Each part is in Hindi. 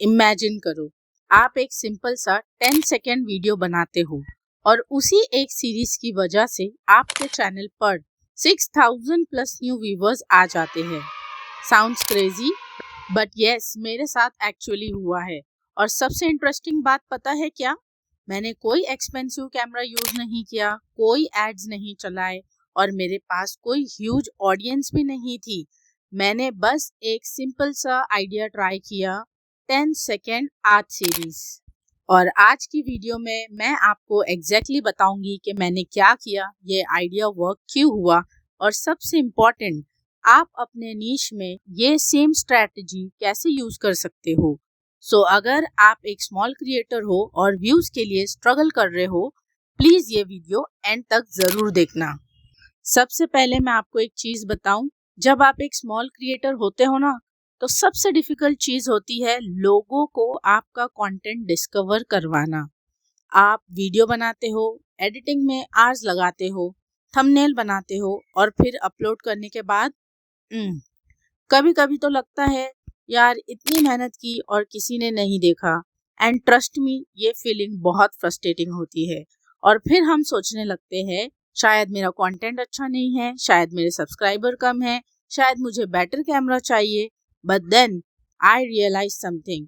इमेजिन करो, आप एक सिंपल सा 10 सेकेंड वीडियो बनाते हो और उसी एक सीरीज की वजह से आपके चैनल पर 6000 प्लस न्यू व्यूवर्स आ जाते हैं। साउंड्स क्रेजी, बट यस, मेरे साथ एक्चुअली हुआ है। और सबसे इंटरेस्टिंग बात पता है क्या? मैंने कोई एक्सपेंसिव कैमरा यूज नहीं किया, कोई एड्स नहीं चलाए और मेरे पास कोई ह्यूज ऑडियंस भी नहीं थी। मैंने बस एक सिंपल सा आइडिया ट्राई किया, 10 सेकेंड आर्ट सीरीज। और आज की वीडियो में मैं आपको एग्जैक्टली बताऊंगी कि मैंने क्या किया, ये आइडिया वर्क क्यों हुआ और सबसे इम्पोर्टेंट, आप अपने नीश में ये सेम स्ट्रैटेजी कैसे यूज कर सकते हो। सो अगर आप एक स्मॉल क्रिएटर हो और व्यूज के लिए स्ट्रगल कर रहे हो, प्लीज ये वीडियो एंड तक जरूर देखना। सबसे पहले मैं आपको एक चीज बताऊं, जब आप एक स्मॉल क्रिएटर होते हो ना, तो सबसे डिफिकल्ट चीज होती है लोगों को आपका कंटेंट डिस्कवर करवाना। आप वीडियो बनाते हो, एडिटिंग में आवर्स लगाते हो, थंबनेल बनाते हो और फिर अपलोड करने के बाद कभी कभी तो लगता है यार इतनी मेहनत की और किसी ने नहीं देखा। एंड ट्रस्ट मी, ये फीलिंग बहुत फ्रस्ट्रेटिंग होती है। और फिर हम सोचने लगते हैं शायद मेरा कंटेंट अच्छा नहीं है, शायद मेरे सब्सक्राइबर कम है, शायद मुझे बेटर कैमरा चाहिए। But then I realise something,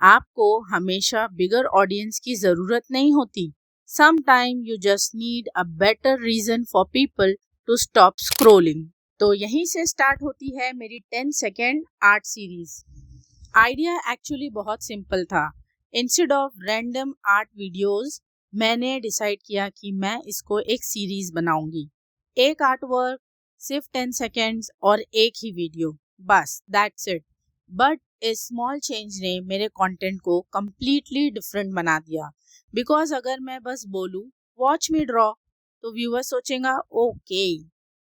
आपको हमेशा बिगर ऑडियंस की जरूरत नहीं होती। Sometime you just need a better reason for people to stop scrolling. तो यहीं से स्टार्ट होती है मेरी 10 second art series. Idea actually बहुत सिंपल था। Instead of random art videos, मैंने डिसाइड किया कि मैं इसको एक सीरीज बनाऊंगी। एक आर्ट वर्क, सिर्फ 10 सेकेंड्स और एक ही वीडियो, बस that's it. But A small change ने मेरे कंटेंट को कम्प्लीटली डिफरेंट बना दिया। बिकॉज अगर मैं बस बोलूँ वॉच मी ड्रॉ, तो व्यूअर सोचेगा ओके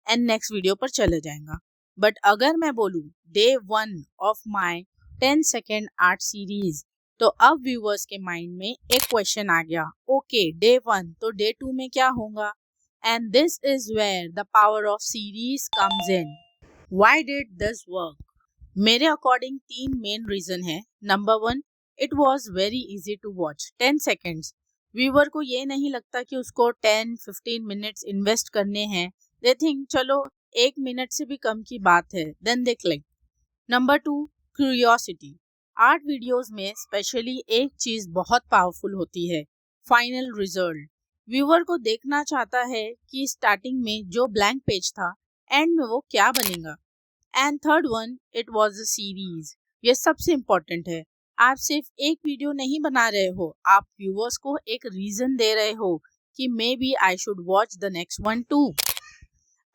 एंड नेक्स्ट वीडियो पर चले जाएगा। बट अगर मैं बोलूँ day 1 of my 10 second art series, तो अब व्यूअर्स के माइंड में एक क्वेश्चन आ गया, ओके डे 1 तो डे 2 में क्या होगा। And this is where the power of series comes in. Why did this work? मेरे अकॉर्डिंग 3 मेन रीजन है। Number 1, it was very easy to watch. 10 seconds, viewer को ये नहीं लगता कि उसको 10-15 मिनट्स इन्वेस्ट करने हैं। दे थिंक चलो 1 मिनट से भी कम की बात है, then they click. Number 2, curiosity. Art videos में स्पेशली एक चीज बहुत पावरफुल होती है, फाइनल रिजल्ट। व्यूअर को देखना चाहता है कि स्टार्टिंग में जो ब्लैंक पेज था, एंड में वो क्या बनेगा। And third one, it was a series. ये सबसे इम्पोर्टेंट है। आप सिर्फ एक वीडियो नहीं बना रहे हो, आप व्यूअर्स को एक रीजन दे रहे हो कि maybe I should watch the next one too.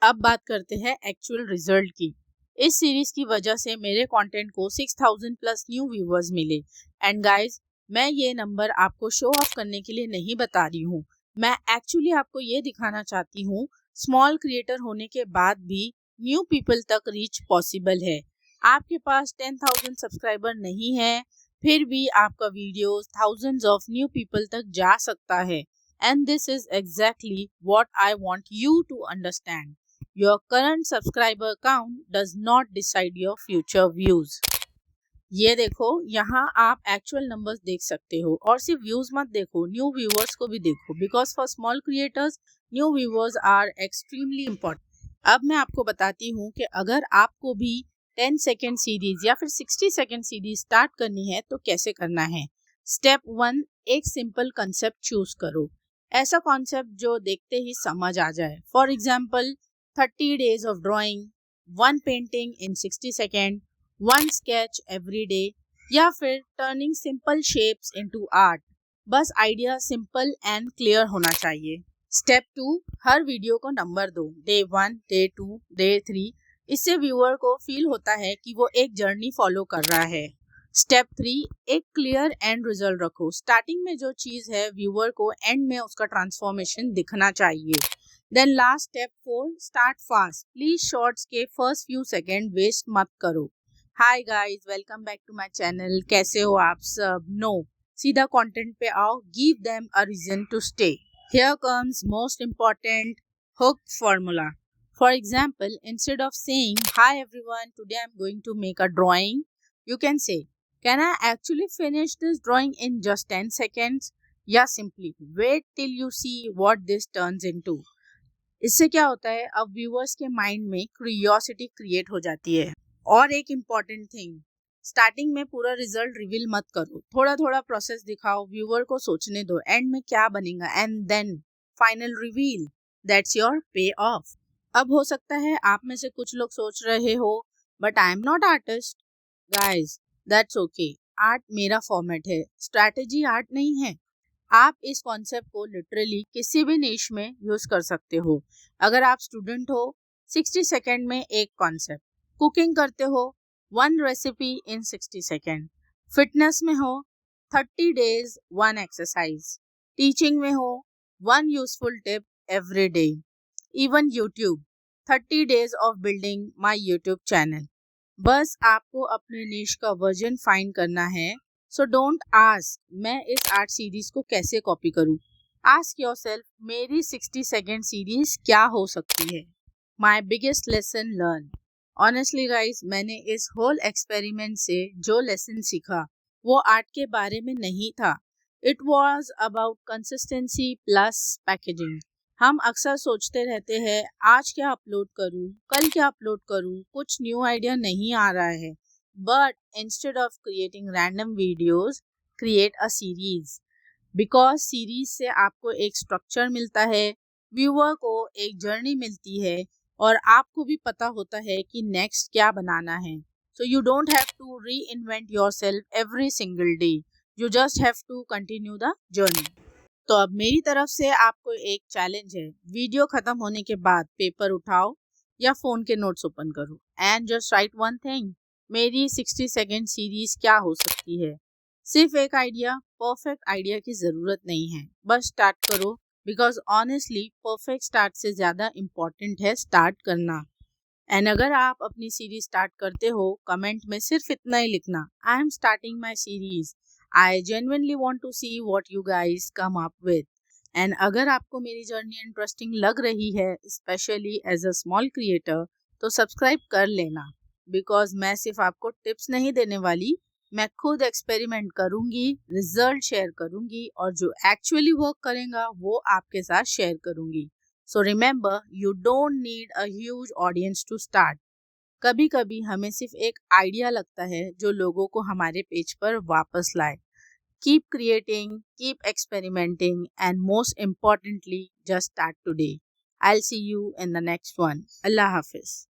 अब बात करते हैं एक्चुअल रिजल्ट की। इस सीरीज की वजह से मेरे कंटेंट को 6000 प्लस न्यू व्यूअर्स मिले। एंड गाइज, मैं ये नंबर आपको शो ऑफ करने के लिए नहीं बता रही हूँ, मैं एक्चुअली आपको ये दिखाना चाहती हूँ स्मॉल क्रिएटर होने के बाद भी न्यू पीपल तक रीच पॉसिबल है। आपके पास 10,000 सब्सक्राइबर नहीं है, फिर भी आपका video thousands of new people तक जा सकता है। And this is exactly what I want you to understand. Your current subscriber count does not decide your future views. ये देखो, यहाँ आप एक्चुअल नंबर्स देख सकते हो और सिर्फ व्यूज मत देखो, न्यू व्यूअर्स को भी देखो। Because for small creators new viewers are extremely important. अब मैं आपको बताती हूँ कि अगर आपको भी 10 सेकेंड सीरीज या फिर 60 सेकेंड सीरीज स्टार्ट करनी है तो कैसे करना है। स्टेप 1, एक सिंपल कंसेप्ट चूज करो। ऐसा कॉन्सेप्ट जो देखते ही समझ आ जाए। For example 30 days of drawing, 1 painting in 60 seconds, 1 sketch every day, या फिर turning simple shapes into art। बस आइडिया सिंपल एंड क्लियर होना चाहिए। स्टेप 2, हर वीडियो को नंबर दो, डे 1, डे 2, डे 3। इससे व्यूअर को फील होता है कि वो एक जर्नी फॉलो कर रहा है। स्टेप 3, एक क्लियर एंड रिजल्ट रखो। स्टार्टिंग में जो चीज़ है व्यूअर को एंड में उसका ट्रांसफॉर्मेशन दिखना चाहिए। Then last step 4, start fast. Please shorts के first few second waste मत करो। Hi guys, welcome back to my channel. कैसे हो आप सब? No, सीधा content पे आओ, give them a reason to stay. Here comes most important hook formula. For example, instead of saying, hi everyone, today I'm going to make a drawing, you can say, Can I actually finish this drawing in just 10 seconds? या simply wait till you see what this turns into? इससे क्या होता है, अब व्यूअर्स के माइंड में क्यूरियोसिटी क्रिएट हो जाती है। और एक इम्पॉर्टेंट थिंग, स्टार्टिंग में पूरा रिजल्ट रिवील मत करो, थोड़ा थोड़ा प्रोसेस दिखाओ, व्यूअर को सोचने दो एंड में क्या बनेगा and then final reveal. That's your payoff. अब हो सकता है आप में से कुछ लोग सोच रहे हो, but I am not artist. Guys, that's okay. Art मेरा फॉर्मेट है, स्ट्रैटेजी आर्ट नहीं है। आप इस कॉन्सेप्ट को लिटरली किसी भी निश में यूज कर सकते हो। अगर आप स्टूडेंट हो, 60 सेकेंड में एक कॉन्सेप्ट। कुकिंग करते हो, 1 रेसिपी इन 60 सेकेंड। फिटनेस में हो, 30 डेज 1 एक्सरसाइज। टीचिंग में हो, 1 useful tip every day. Even YouTube, 30 days of building my YouTube channel. बस आपको अपने निश का वर्जन फाइंड करना है। सो डोंट आस्क मैं इस आर्ट सीरीज को कैसे कॉपी करूं। आस्क योरसेल्फ मेरी 60 सेकेंड सीरीज क्या हो सकती है। My biggest lesson learn. Honestly guys, मैंने इस होल एक्सपेरिमेंट से जो लेसन सीखा वो आर्ट के बारे में नहीं था। It was about consistency plus packaging. हम अक्सर सोचते रहते हैं आज क्या अपलोड करूं, कल क्या अपलोड करूं, कुछ न्यू आइडिया नहीं आ रहा है। But instead of creating random videos, create a series. Because series से आपको एक स्ट्रक्चर मिलता है, व्यूअर को एक जर्नी मिलती है और आपको भी पता होता है कि नेक्स्ट क्या बनाना है। So you don't have to reinvent yourself every single day, you just have to continue the journey. तो अब मेरी तरफ से आपको एक चैलेंज है, वीडियो खत्म होने के बाद पेपर उठाओ या फोन के नोट्स ओपन करो and just right one thing. मेरी 60 सेकेंड सीरीज क्या हो सकती है। सिर्फ एक आइडिया, परफेक्ट आइडिया की जरूरत नहीं है, बस स्टार्ट करो। बिकॉज ऑनेस्टली परफेक्ट स्टार्ट से ज्यादा इम्पोर्टेंट है स्टार्ट करना। एंड अगर आप अपनी सीरीज स्टार्ट करते हो, कमेंट में सिर्फ इतना ही लिखना, I am starting my series. I genuinely want to see what you guys come up with. And अगर आपको मेरी जर्नी इंटरेस्टिंग लग रही है, specially as a small creator, तो सब्सक्राइब कर लेना। बिकॉज मैं सिर्फ आपको टिप्स नहीं देने वाली, मैं खुद एक्सपेरिमेंट करूंगी, रिजल्ट शेयर करूंगी और जो एक्चुअली वर्क करेगा वो आपके साथ शेयर करूंगी। So remember, you don't need a huge audience to start. कभी कभी हमें सिर्फ एक आइडिया लगता है जो लोगों को हमारे पेज पर वापस लाए। Keep creating, keep experimenting and most importantly just start today. I will see you in the next one. Allah Hafiz.